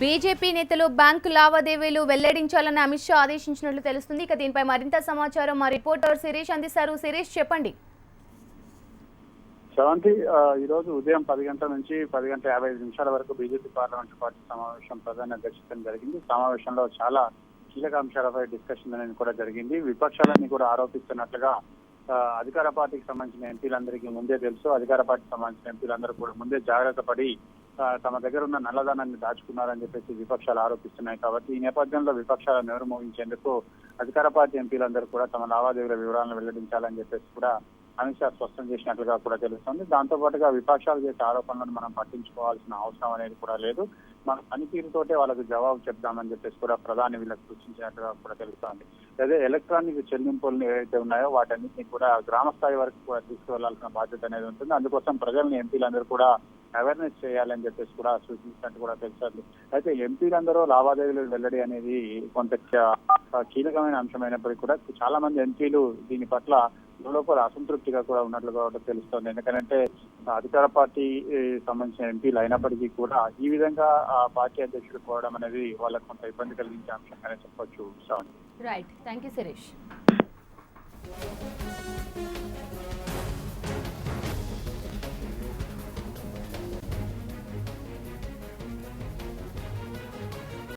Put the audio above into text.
BJP నేతలు bank లావాదేవీలు వెల్లడించాలని అమిత్ షా ఆదేశించినట్లు తెలుస్తుంది. ఇక దీనిపై మరింత సమాచారం మా రిపోర్టర్ శిరీష్ అందిస్తారు. శిరీష్, చెప్పండి. శ్రవంతి, ఈ రోజు ఉదయం 10 గంటల నుంచి 10:55 వరకు బీజేపీ పార్లమెంటు పార్టీ సమావేశం ప్రధాన అధ్యక్షతన జరిగింది. సమావేశంలో చాలా కీలక అంశాలపై డిస్కషన్ అనేది కూడా జరిగింది. విపక్షాలన్నీ కూడా ఆరోపిస్తున్నట్లుగా అధికార పార్టీకి సంబంధించిన ఎంపీలందరికీ ముందే తెలుసు. అధికార పార్టీకి సంబంధించిన ఎంపీలందరూ కూడా ముందే జాగ్రత్త పడి తమ దగ్గర ఉన్న నల్లధనాన్ని దాచుకున్నారని చెప్పేసి విపక్షాలు ఆరోపిస్తున్నాయి. కాబట్టి ఈ నేపథ్యంలో విపక్షాలను నిర్మూలించేందుకు అధికార పార్టీ ఎంపీలందరూ కూడా తమ లావాదేవీల వివరాలను వెల్లడించాలని చెప్పేసి కూడా అమిత్ షా స్పష్టం చేసినట్లుగా కూడా తెలుస్తుంది. దాంతో పాటుగా విపక్షాలు చేసే ఆరోపణలను మనం పట్టించుకోవాల్సిన అవసరం అనేది కూడా లేదు. మన పనితీరుతోటే వాళ్ళకు జవాబు చెప్దామని చెప్పేసి కూడా ప్రధాని వీళ్ళకు సూచించినట్లుగా కూడా తెలుస్తోంది. అదే ఎలక్ట్రానిక్ చెల్లింపులు ఏవైతే ఉన్నాయో వాటన్నిటిని కూడా గ్రామ స్థాయి వరకు కూడా తీసుకువెళ్లాల్సిన బాధ్యత అనేది ఉంటుంది. అందుకోసం ప్రజల్ని ఎంపీలందరూ కూడా అవేర్నెస్ చేయాలని చెప్పేసి కూడా సూచించినట్టు కూడా తెలుస్తుంది. అయితే ఎంపీలందరూ లావాదేవీలు వెల్లడి అనేది కొంత కీలకమైన అంశమైనప్పటికీ కూడా చాలా మంది ఎంపీలు దీని పట్ల లోపల అసంతృప్తిగా కూడా ఉన్నట్లుగా తెలుస్తోంది. ఎందుకంటే అధికార పార్టీ సంబంధించిన ఎంపీలు అయినప్పటికీ కూడా ఈ విధంగా ఆ పార్టీ అధ్యక్షుడు పోవడం అనేది వాళ్ళకు కొంత ఇబ్బంది కలిగించే అంశంగానే చెప్పొచ్చు. Right, thank you Sirish.